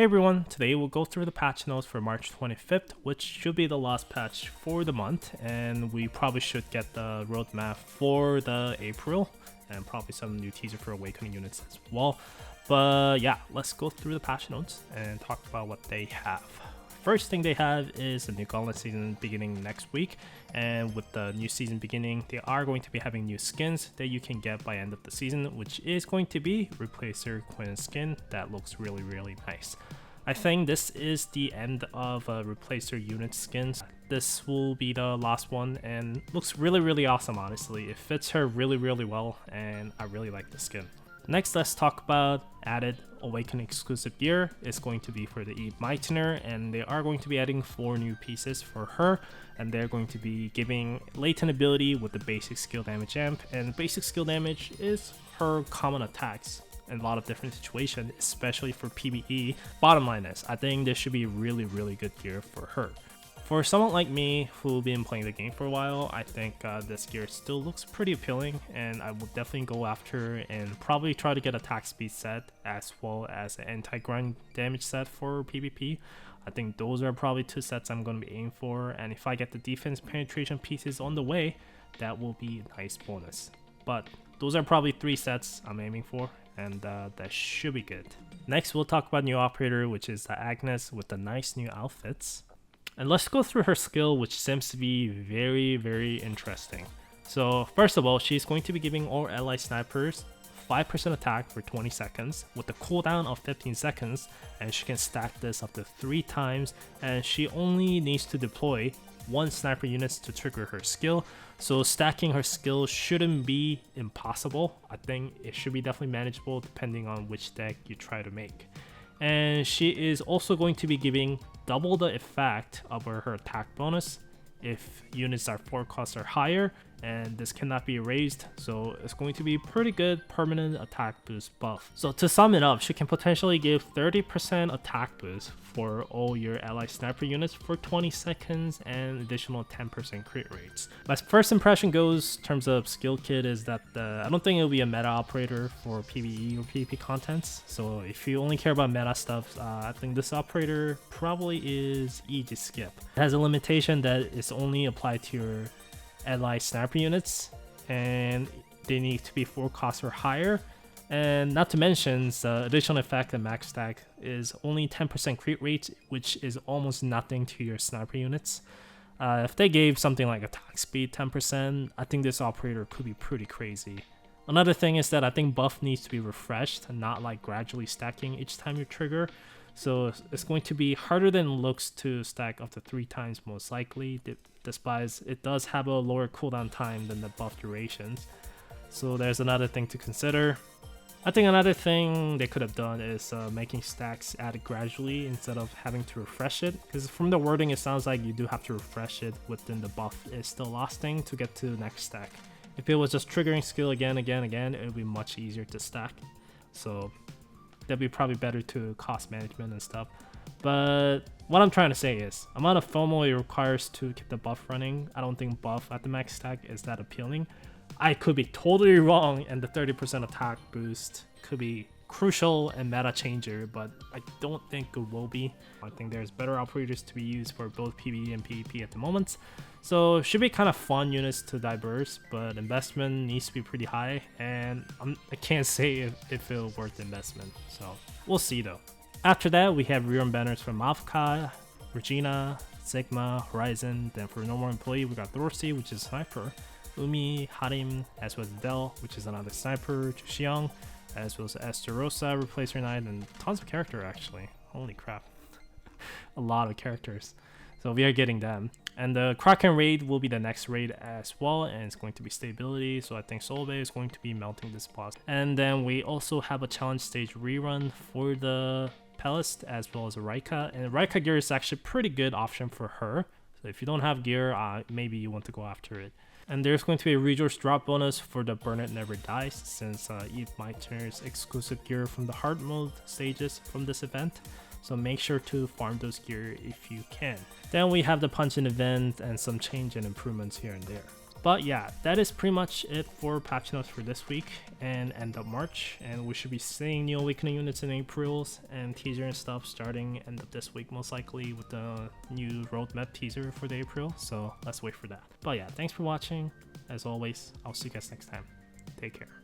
Hey everyone, today we'll go through the patch notes for March 25th, which should be the last patch for the month, and we probably should get the roadmap for the April, and probably some new teaser for Awakening units as well. But yeah, let's go through the patch notes and talk about what they have. First thing they have is the new Gauntlet season beginning next week, and with the new season beginning, they are going to be having new skins that you can get by end of the season, which is going to be Replacer Quinn skin that looks really nice. I think this is the end of Replacer unit skins. This will be the last one and looks really awesome. Honestly, it fits her really well, and I really like the skin. Next, let's talk about added Awakening exclusive gear. It's going to be for the Eve Mightener, and they are going to be adding 4 new pieces for her, and they're going to be giving latent ability with the basic skill damage amp, and basic skill damage is her common attacks in a lot of different situations, especially for PvE. Bottom line is, I think this should be really good gear for her. For someone like me who's been playing the game for a while, I think this gear still looks pretty appealing, and I will definitely go after and probably try to get attack speed set as well as an anti-grind damage set for PvP. I think those are probably 2 sets I'm going to be aiming for, and if I get the defense penetration pieces on the way, that will be a nice bonus. But those are probably 3 sets I'm aiming for, and that should be good. Next, we'll talk about new operator, which is the Agnes with the nice new outfits. And let's go through her skill, which seems to be very interesting. So first of all, she's going to be giving all ally snipers 5% attack for 20 seconds with a cooldown of 15 seconds, and she can stack this up to 3 times, and she only needs to deploy 1 sniper units to trigger her skill. So stacking her skill shouldn't be impossible. I think it should be definitely manageable depending on which deck you try to make. And she is also going to be giving double the effect of her attack bonus if units are 4 costs or higher, and this cannot be erased, so it's going to be pretty good permanent attack boost buff. So to sum it up, she can potentially give 30% attack boost for all your ally sniper units for 20 seconds and additional 10% crit rates. My first impression goes in terms of skill kit is that I don't think it'll be a meta operator for PvE or PvP contents, so if you only care about meta stuff, I think this operator probably is easy to skip. It has a limitation that is only applied to your ally sniper units, and they need to be 4 costs or higher, and not to mention the additional effect of max stack is only 10% crit rate, which is almost nothing to your sniper units. If they gave something like attack speed 10%, I think this operator could be pretty crazy. Another thing is that I think buff needs to be refreshed, not like gradually stacking each time you trigger. So it's going to be harder than it looks to stack up to 3 times most likely, despite it does have a lower cooldown time than the buff durations. So there's another thing to consider. I think another thing they could have done is making stacks added gradually instead of having to refresh it, because from the wording it sounds like you do have to refresh it within the buff is still lasting to get to the next stack. If it was just triggering skill again, it would be much easier to stack. So that'd be probably better to cost management and stuff. But what I'm trying to say is, amount of FOMO it requires to keep the buff running, I don't think buff at the max stack is that appealing. I could be totally wrong, and the 30% attack boost could be crucial and meta changer, but I don't think it will be. I think there's better operators to be used for both PvE and PvP at the moment. So it should be kind of fun units to diverse, but investment needs to be pretty high, and I can't say if it'll worth the investment, so we'll see though. After that, we have rerun banners from Mavka, Regina, Sigma, Horizon. Then for normal employee, we got Dorsey, which is sniper, Umi, Harim, as well as Del, which is another sniper, Xiang, as well as Esterosa, Replacer Knight, and tons of character actually. Holy crap. A lot of characters. So we are getting them. And the Kraken raid will be the next raid as well, and it's going to be stability, so I think Solvay is going to be melting this boss. And then we also have a challenge stage rerun for the Pelist as well as Rika, and Rika gear is actually a pretty good option for her. So if you don't have gear, maybe you want to go after it. And there's going to be a resource drop bonus for the Burn It Never Dies, since Eve Mightener's exclusive gear from the hard mode stages from this event. So make sure to farm those gear if you can. Then we have the punch-in event and some change and improvements here and there. But yeah, that is pretty much it for patch notes for this week and end of March. And we should be seeing New Awakening units in April's and teaser and stuff starting end of this week, most likely, with the new roadmap teaser for the April. So let's wait for that. But yeah, thanks for watching. As always, I'll see you guys next time. Take care.